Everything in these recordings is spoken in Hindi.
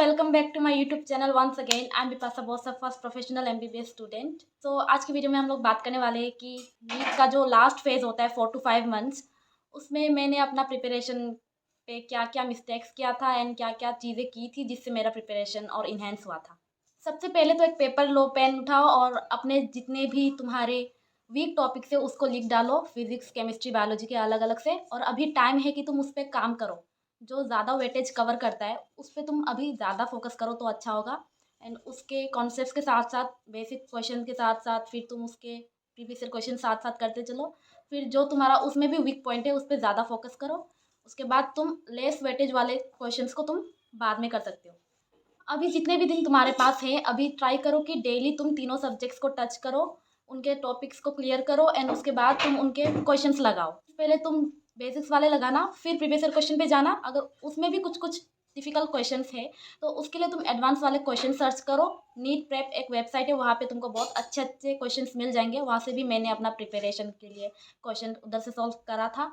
Welcome back to my YouTube channel once again. I am Bipasha Bosa, first professional MBBS student. So आज की वीडियो में हम लोग बात करने वाले हैं कि नीट का जो लास्ट फेज़ होता है 4 to 5 मंथ्स, उसमें मैंने अपना प्रिपरेशन पे क्या क्या मिस्टेक्स किया था एंड क्या क्या चीज़ें की थी जिससे मेरा प्रिपरेशन और इन्हेंस हुआ था। सबसे पहले तो एक पेपर लो, पेन उठाओ और अपने जितने भी तुम्हारे वीक टॉपिक्स है उसको लिख डालो, फिजिक्स केमिस्ट्री बायोलॉजी के अलग अलग से। और अभी टाइम है कि तुम उस पर काम करो। जो ज़्यादा वेटेज कवर करता है उस पर तुम अभी ज़्यादा फोकस करो तो अच्छा होगा। एंड उसके कॉन्सेप्ट्स के साथ साथ बेसिक क्वेश्चन के साथ साथ फिर तुम उसके प्रीवियस ईयर क्वेश्चन साथ साथ करते चलो। फिर जो तुम्हारा उसमें भी वीक पॉइंट है उस पर ज़्यादा फोकस करो। उसके बाद तुम लेस वेटेज वाले क्वेश्चंस को तुम बाद में कर सकते हो। अभी जितने भी दिन तुम्हारे पास हैं अभी ट्राई करो कि डेली तुम तीनों सब्जेक्ट्स को टच करो, उनके टॉपिक्स को क्लियर करो एंड उसके बाद तुम उनके क्वेश्चंस लगाओ। पहले तुम बेसिक्स वाले लगाना, फिर प्रीवियस ईयर क्वेश्चन पे जाना। अगर उसमें भी कुछ कुछ डिफिकल्ट क्वेश्चंस है तो उसके लिए तुम एडवांस वाले क्वेश्चन सर्च करो। नीट प्रेप एक वेबसाइट है, वहाँ पे तुमको बहुत अच्छे अच्छे क्वेश्चंस मिल जाएंगे। वहाँ से भी मैंने अपना प्रिपरेशन के लिए क्वेश्चन उधर से सॉल्व करा था।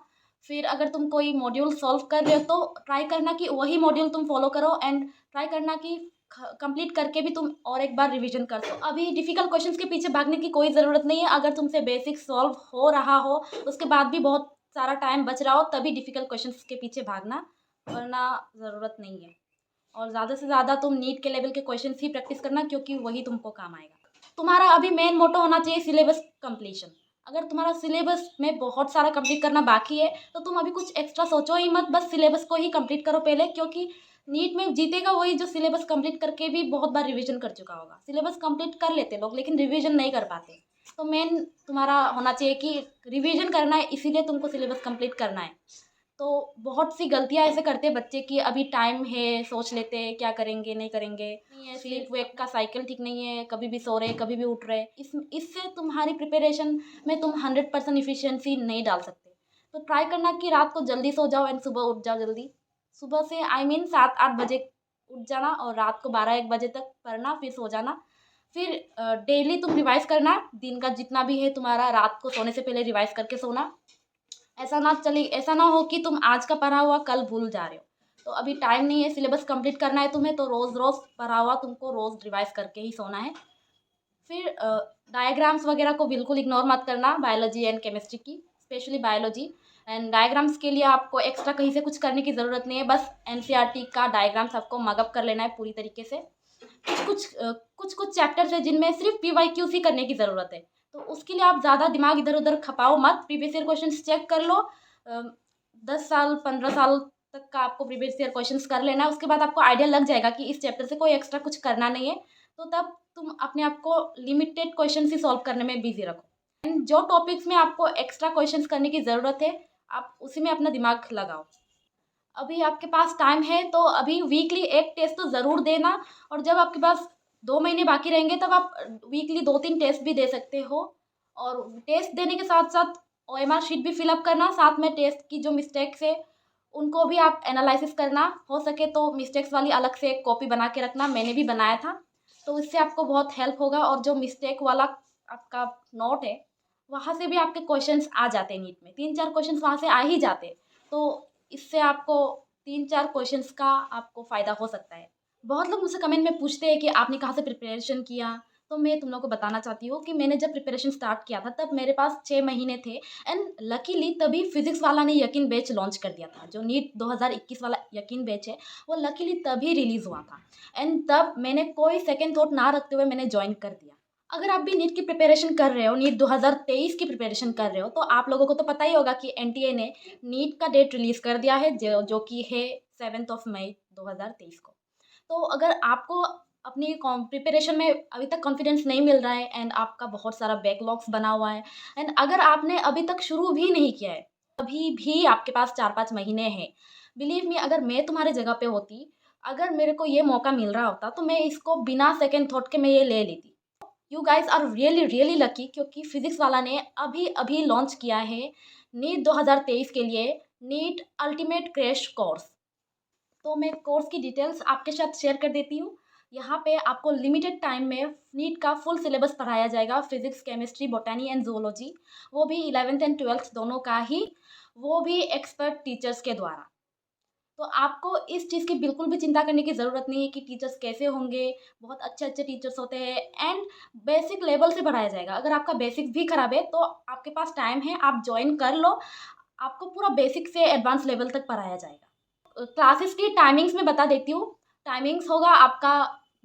फिर अगर तुम कोई मॉड्यूल सॉल्व कर रहे हो तो ट्राई करना कि वही मॉड्यूल तुम फॉलो करो एंड ट्राई करना कि कंप्लीट करके भी तुम और एक बार रिवीजन कर दो। अभी डिफिकल्ट क्वेश्चंस के पीछे भागने की कोई ज़रूरत नहीं है। अगर तुमसे बेसिक सॉल्व हो रहा हो उसके बाद भी बहुत सारा टाइम बच रहा हो तभी डिफिकल्ट क्वेश्चंस के पीछे भागना, वरना ज़रूरत नहीं है। और ज़्यादा से ज़्यादा तुम नीट के लेवल के क्वेश्चन ही प्रैक्टिस करना क्योंकि वही तुमको काम आएगा। तुम्हारा अभी मेन मोटो होना चाहिए सिलेबस कंप्लीशन। अगर तुम्हारा सिलेबस में बहुत सारा कंप्लीट करना बाकी है तो तुम अभी कुछ एक्स्ट्रा सोचो ही मत, बस सिलेबस को ही कंप्लीट करो पहले। क्योंकि नीट में जीतेगा वही जो सिलेबस कंप्लीट करके भी बहुत बार रिवीजन कर चुका होगा। सिलेबस कंप्लीट कर लेते लोग लेकिन रिवीजन नहीं कर पाते। तो मेन तुम्हारा होना चाहिए कि रिवीजन करना है, इसीलिए तुमको सिलेबस कंप्लीट करना है। तो बहुत सी गलतियाँ ऐसे करते हैं बच्चे कि अभी टाइम है, सोच लेते हैं क्या करेंगे नहीं करेंगे, नहीं है स्लीप वेक का साइकिल ठीक नहीं है, कभी भी सो रहे कभी भी उठ रहे। इससे तुम्हारी प्रिपरेशन में तुम 100% इफिशियंसी नहीं डाल सकते। तो ट्राई करना कि रात को जल्दी सो जाओ एंड सुबह उठ जाओ जल्दी। सुबह से आई मीन 7-8 बजे उठ जाना और रात को 12-1 बजे तक पढ़ना, फिर सो जाना। फिर डेली तुम रिवाइज करना, दिन का जितना भी है तुम्हारा रात को सोने से पहले रिवाइज करके सोना। ऐसा ना हो कि तुम आज का पढ़ा हुआ कल भूल जा रहे हो। तो अभी टाइम नहीं है, सिलेबस कंप्लीट करना है तुम्हें, तो रोज़ रोज़ पढ़ा हुआ तुमको रोज़ रिवाइज करके ही सोना है। फिर डायग्राम्स वगैरह को बिल्कुल इग्नोर मत करना, बायोलॉजी एंड केमिस्ट्री की, स्पेशली बायोलॉजी। एंड डायग्राम्स के लिए आपको एक्स्ट्रा कहीं से कुछ करने की ज़रूरत नहीं है, बस एनसीईआरटी का डायग्राम्स आपको मगअप कर लेना है पूरी तरीके से। कुछ कुछ चैप्टर्स है जिनमें सिर्फ पीवाईक्यूज ही करने की ज़रूरत है, तो उसके लिए आप ज़्यादा दिमाग इधर उधर खपाओ मत। प्रीवियस ईयर क्वेश्चन चेक कर लो। 10 साल 15 साल तक का आपको प्रीवियस ईयर क्वेश्चंस कर लेना है। उसके बाद आपको आइडिया लग जाएगा कि इस चैप्टर से कोई एक्स्ट्रा कुछ करना नहीं है। तो तब तुम अपने आप को लिमिटेड क्वेश्चन ही सॉल्व करने में बिजी रखो एंड जो टॉपिक्स में आपको एक्स्ट्रा क्वेश्चंस करने की ज़रूरत है आप उसी में अपना दिमाग लगाओ। अभी आपके पास टाइम है तो अभी वीकली एक टेस्ट तो ज़रूर देना। और जब आपके पास 2 महीने बाकी रहेंगे तब आप वीकली 2-3 टेस्ट भी दे सकते हो। और टेस्ट देने के साथ साथ ओएमआर शीट भी फिलअप करना, साथ में टेस्ट की जो मिस्टेक्स है उनको भी आप एनालिसिस करना। हो सके तो मिस्टेक्स वाली अलग से एक कॉपी बना के रखना, मैंने भी बनाया था। तो इससे आपको बहुत हेल्प होगा। और जो मिस्टेक वाला आपका नोट है वहाँ से भी आपके क्वेश्चंस आ जाते हैं, नीट में 3-4 क्वेश्चंस वहाँ से आ ही जाते। तो इससे आपको 3-4 क्वेश्चंस का आपको फ़ायदा हो सकता है। बहुत लोग मुझसे कमेंट में पूछते हैं कि आपने कहाँ से प्रिपरेशन किया। तो मैं तुम लोगों को बताना चाहती हूँ कि मैंने जब प्रिपरेशन स्टार्ट किया था तब मेरे पास 6 महीने थे। एंड लकीली तभी फिजिक्स वाला ने यकीन बैच लॉन्च कर दिया था। जो नीट 2021 वाला यकीन बैच है वो लकीली तभी रिलीज़ हुआ था। एंड तब मैंने कोई सेकेंड थॉट ना रखते हुए मैंने ज्वाइन कर दिया। अगर आप भी नीट की प्रिपरेशन कर रहे हो, नीट 2023 की प्रिपरेशन कर रहे हो, तो आप लोगों को तो पता ही होगा कि एनटीए ने नीट का डेट रिलीज़ कर दिया है जो कि है 7 मई 2023 को। तो अगर आपको अपनी प्रिपरेशन में अभी तक कॉन्फिडेंस नहीं मिल रहा है एंड आपका बहुत सारा बैकलॉग्स बना हुआ है एंड अगर आपने अभी तक शुरू भी नहीं किया है, अभी भी आपके पास 4-5 महीने हैं। बिलीव मी, अगर मैं तुम्हारे जगह पे होती, अगर मेरे को ये मौका मिल रहा होता तो मैं इसको बिना सेकेंड थॉट के मैं ये ले लेती। You guys are really really lucky क्योंकि फिजिक्स वाला ने अभी अभी लॉन्च किया है नीट 2023 के लिए नीट अल्टीमेट क्रैश कोर्स। तो मैं कोर्स की डिटेल्स आपके साथ शेयर कर देती हूँ। यहाँ पे आपको लिमिटेड टाइम में नीट का फुल सिलेबस पढ़ाया जाएगा, physics chemistry botany and zoology, वो भी 11th एंड 12th दोनों का ही, वो भी एक्सपर्ट टीचर्स के द्वारा। तो आपको इस चीज़ की बिल्कुल भी चिंता करने की ज़रूरत नहीं है कि टीचर्स कैसे होंगे, बहुत अच्छे-अच्छे टीचर्स होते हैं एंड बेसिक लेवल से पढ़ाया जाएगा। अगर आपका बेसिक भी खराब है तो आपके पास टाइम है, आप जॉइन कर लो, आपको पूरा बेसिक से एडवांस लेवल तक पढ़ाया जाएगा। क्लासेस की टाइमिंग्स मैं बता देती हूँ। टाइमिंग्स होगा आपका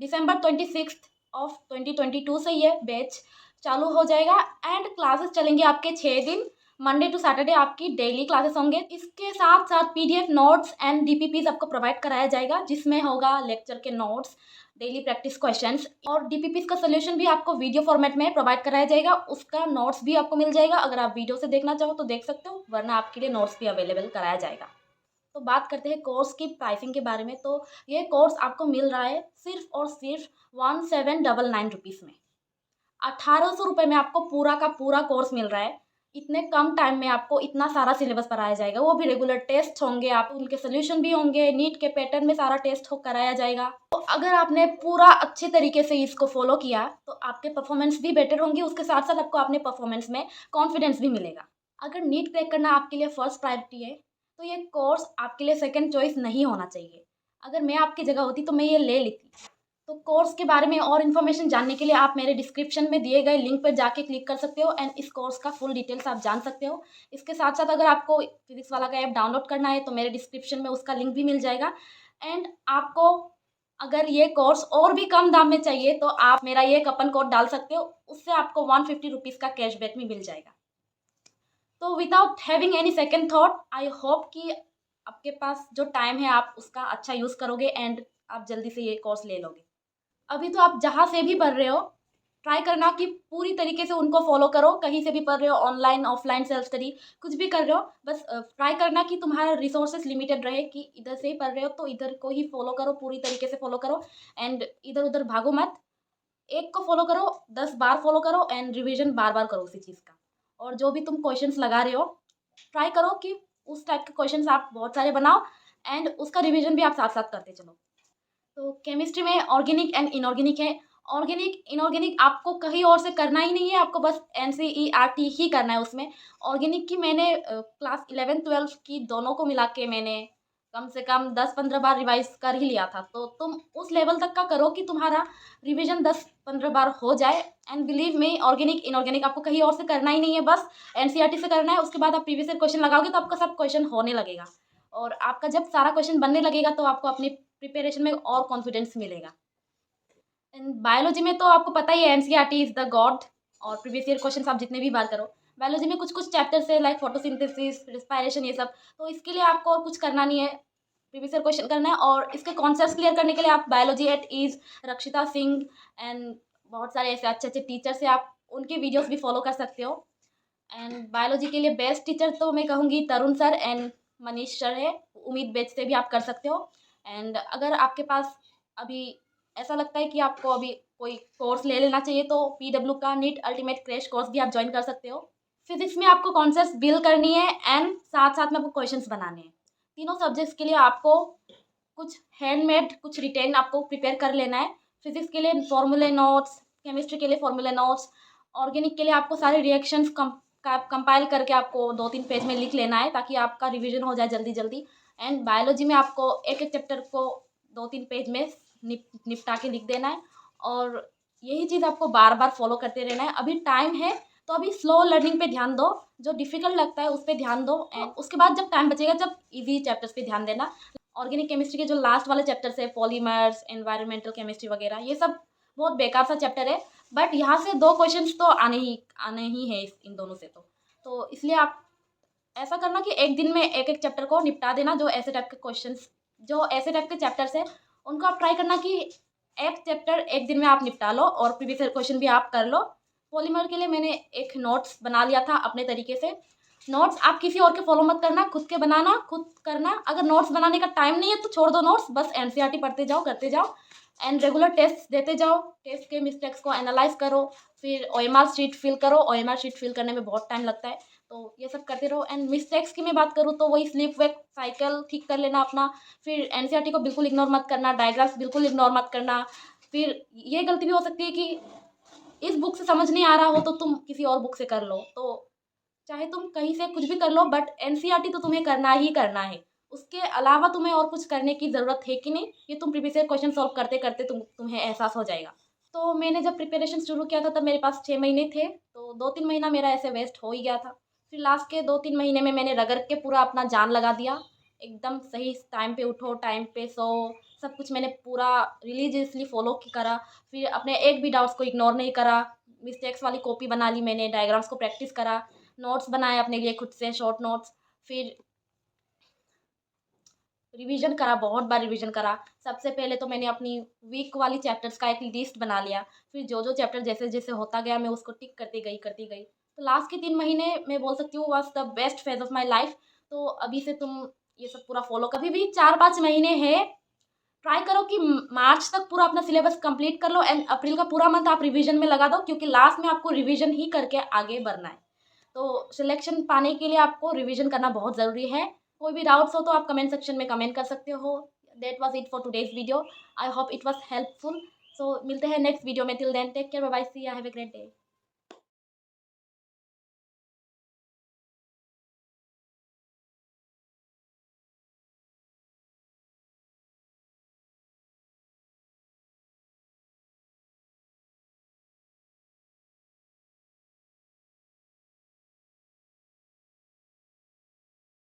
दिसंबर 26 ऑफ 2022 से ये बैच चालू हो जाएगा एंड क्लासेस चलेंगे आपके 6 दिन, मंडे टू सैटरडे आपकी डेली क्लासेस होंगे। इसके साथ साथ पीडीएफ नोट्स एंड डीपीपीज आपको प्रोवाइड कराया जाएगा, जिसमें होगा लेक्चर के नोट्स, डेली प्रैक्टिस क्वेश्चंस और डीपीपीज का सोल्यूशन भी आपको वीडियो फॉर्मेट में प्रोवाइड कराया जाएगा। उसका नोट्स भी आपको मिल जाएगा, अगर आप वीडियो से देखना चाहो तो देख सकते हो, वरना आपके लिए नोट्स भी अवेलेबल कराया जाएगा। तो बात करते हैं कोर्स की प्राइसिंग के बारे में। तो ये कोर्स आपको मिल रहा है सिर्फ और सिर्फ 1799 रुपीज़ में। 1800 रुपये में आपको पूरा का पूरा कोर्स मिल रहा है। इतने कम टाइम में आपको इतना सारा सिलेबस पढ़ाया जाएगा, वो भी रेगुलर टेस्ट होंगे, आप उनके सोल्यूशन भी होंगे, नीट के पैटर्न में सारा टेस्ट हो कराया जाएगा। तो अगर आपने पूरा अच्छे तरीके से इसको फॉलो किया तो आपके परफॉर्मेंस भी बेटर होंगे, उसके साथ साथ आपको अपने परफॉर्मेंस में कॉन्फिडेंस भी मिलेगा। अगर नीट क्रैक करना आपके लिए फर्स्ट प्रायोरिटी है तो ये कोर्स आपके लिए सेकेंड चॉइस नहीं होना चाहिए। अगर मैं आपकी जगह होती तो मैं ये ले लेती। तो कोर्स के बारे में और इन्फॉर्मेशन जानने के लिए आप मेरे डिस्क्रिप्शन में दिए गए लिंक पर जाके क्लिक कर सकते हो एंड इस कोर्स का फुल डिटेल्स आप जान सकते हो। इसके साथ साथ अगर आपको फिजिक्स वाला का ऐप डाउनलोड करना है तो मेरे डिस्क्रिप्शन में उसका लिंक भी मिल जाएगा। एंड आपको अगर ये कोर्स और भी कम दाम में चाहिए तो आप मेरा ये कूपन कोड डाल सकते हो, उससे आपको 150 रुपीज़ का कैशबैक भी मिल जाएगा। तो without having any second thought, I hope कि आपके पास जो टाइम है आप उसका अच्छा यूज़ करोगे एंड आप जल्दी से ये कोर्स ले लोगे। अभी तो आप जहाँ से भी पढ़ रहे हो, ट्राई करना कि पूरी तरीके से उनको फॉलो करो। कहीं से भी पढ़ रहे हो, ऑनलाइन ऑफलाइन सेल्फ स्टडी कुछ भी कर रहे हो, बस ट्राई करना कि तुम्हारा रिसोर्सेज लिमिटेड रहे, कि इधर से ही पढ़ रहे हो तो इधर को ही फॉलो करो, पूरी तरीके से फॉलो करो एंड इधर उधर भागो मत। एक को फॉलो करो, 10 बार फॉलो करो एंड रिविजन बार बार करो उसी चीज़ का। और जो भी तुम क्वेश्चंस लगा रहे हो, ट्राई करो कि उस टाइप के क्वेश्चंस आप बहुत सारे बनाओ एंड उसका रिविजन भी आप साथ साथ करते चलो। तो केमिस्ट्री में ऑर्गेनिक एंड इनऑर्गेनिक है। ऑर्गेनिक इनऑर्गेनिक आपको कहीं और से करना ही नहीं है, आपको बस एनसीईआरटी ही करना है उसमें। ऑर्गेनिक की मैंने क्लास 11-12 की दोनों को मिला के मैंने कम से कम 10-15 बार रिवाइज कर ही लिया था। तो तुम उस लेवल तक का करो कि तुम्हारा रिवीजन 10-15 बार हो जाए and believe me, organic inorganic आपको कहीं और से करना ही नहीं है, बस एनसीईआरटी से करना है। उसके बाद आप प्रीवियस ईयर क्वेश्चन लगाओगे तो आपका सब क्वेश्चन होने लगेगा और आपका जब सारा क्वेश्चन बनने लगेगा तो आपको अपनी प्रिपरेशन में और कॉन्फिडेंस मिलेगा। एंड बायोलॉजी में तो आपको पता ही है, एनसीईआरटी इज द गॉड। और प्रीवियस ईयर क्वेश्चन आप जितने भी बार करो, बायोलॉजी में कुछ कुछ चैप्टर्स है लाइक फोटोसिंथेसिस, रेस्पिरेशन, ये सब। तो इसके लिए आपको और कुछ करना नहीं है, प्रीवियस ईयर क्वेश्चन करना है और इसके कॉन्सेप्ट्स क्लियर करने के लिए आप बायोलॉजी एट ईज, रक्षिता सिंह एंड बहुत सारे ऐसे अच्छे अच्छे टीचर्स हैं, आप उनके वीडियोस भी फॉलो कर सकते हो। एंड बायोलॉजी के लिए बेस्ट टीचर तो मैं कहूँगी तरुण सर एंड मनीष सर है, उम्मीद बैच से भी आप कर सकते हो। एंड अगर आपके पास अभी ऐसा लगता है कि आपको अभी कोई कोर्स ले लेना चाहिए तो पीडब्ल्यू का नीट अल्टीमेट क्रैश कोर्स भी आप ज्वाइन कर सकते हो। फिजिक्स में आपको कॉन्सेप्ट्स बिल्ड करनी है एंड साथ साथ में आपको क्वेश्चंस बनाने हैं। तीनों सब्जेक्ट्स के लिए आपको कुछ हैंडमेड कुछ रिटेन आपको प्रिपेयर कर लेना है। फिजिक्स के लिए फॉर्मूले नोट्स, केमिस्ट्री के लिए फॉर्मूले नोट्स, ऑर्गेनिक के लिए आपको सारे रिएक्शंस कंपाइल करके आपको 2-3 पेज में लिख लेना है ताकि आपका रिवीजन हो जाए जल्दी जल्दी। एंड बायोलॉजी में आपको एक एक चैप्टर को 2-3 पेज में निपटा के लिख देना है और यही चीज़ आपको बार बार फॉलो करते रहना है। अभी टाइम है तो अभी स्लो लर्निंग पे ध्यान दो, जो डिफिकल्ट लगता है उस पर ध्यान दो एंड उसके बाद जब टाइम बचेगा जब इजी चैप्टर्स पे ध्यान देना। ऑर्गेनिक केमिस्ट्री के जो लास्ट वाले चैप्टर्स है, पॉलीमर्स, एनवायरमेंटल केमिस्ट्री वगैरह, ये सब बहुत बेकार सा चैप्टर है, बट यहाँ से 2 क्वेश्चंस तो आने ही है इन दोनों से। तो इसलिए आप ऐसा करना कि एक दिन में एक एक चैप्टर को निपटा देना। जो ऐसे टाइप के क्वेश्चंस, जो ऐसे टाइप के चैप्टर्स है उनको आप ट्राई करना कि एक चैप्टर एक दिन में आप निपटा लो और प्रीवियस ईयर क्वेश्चन भी आप कर लो। पॉलीमर के लिए मैंने एक नोट्स बना लिया था अपने तरीके से। नोट्स आप किसी और के फॉलो मत करना, खुद के बनाना, खुद करना। अगर नोट्स बनाने का टाइम नहीं है तो छोड़ दो नोट्स, बस एनसीईआरटी पढ़ते जाओ, करते जाओ एंड रेगुलर टेस्ट देते जाओ। टेस्ट के मिस्टेक्स को एनालाइज करो, फिर ओएमआर शीट फिल करो। ओएमआर शीट फिल करने में बहुत टाइम लगता है, तो ये सब करते रहो। एंड मिस्टेक्स की मैं बात करूँ तो वही स्लिप वेक साइकिल ठीक कर लेना अपना। फिर एनसीईआरटी को बिल्कुल इग्नोर मत करना, डायग्राफ्स बिल्कुल इग्नोर मत करना। फिर ये गलती भी हो सकती है कि इस बुक से समझ नहीं आ रहा हो तो तुम किसी और बुक से कर लो। तो चाहे तुम कहीं से कुछ भी कर लो बट एनसीईआरटी तो तुम्हें करना ही करना है, उसके अलावा तुम्हें और कुछ करने की ज़रूरत है कि नहीं, ये तुम प्रीवियस ईयर क्वेश्चन सॉल्व करते करते तुम्हें एहसास हो जाएगा। तो मैंने जब प्रिपरेशन शुरू किया था तब मेरे पास 6 महीने थे, तो 2-3 महीना मेरा ऐसे वेस्ट हो ही गया था। फिर लास्ट के 2-3 महीने में मैंने रगड़ के पूरा अपना जान लगा दिया। एकदम सही टाइम पे उठो, टाइम पे सो, सब कुछ मैंने पूरा रिलीजियसली फ़ॉलो करा। फिर अपने एक भी डाउट्स को इग्नोर नहीं करा। मिस्टेक्स वाली कॉपी बना ली मैंने, डायग्राम्स को प्रैक्टिस करा, नोट्स बनाए अपने लिए खुद से, शॉर्ट नोट्स। फिर रिवीजन करा, बहुत बार रिवीजन करा। सबसे पहले तो मैंने अपनी वीक वाली चैप्टर्स का एक लिस्ट बना लिया। फिर जो चैप्टर जैसे-जैसे होता गया मैं उसको टिक करती गई। तो लास्ट के 3 महीने मैं बोल सकती हूँ was the best phase of my life. तो अभी से तुम ये सब पूरा फ़ॉलो अभी भी 4-5 महीने हैं। ट्राई करो कि मार्च तक पूरा अपना सिलेबस कंप्लीट कर लो एंड अप्रैल का पूरा मंथ आप रिवीजन में लगा दो, क्योंकि लास्ट में आपको रिवीजन ही करके आगे बढ़ना है। तो सिलेक्शन पाने के लिए आपको रिवीजन करना बहुत ज़रूरी है। कोई भी डाउट्स हो तो आप कमेंट सेक्शन में कमेंट कर सकते हो। That was it for today's video. I hope it was helpful. So मिलते हैं नेक्स्ट वीडियो में। Till then take care, bye bye, see you, have a great day.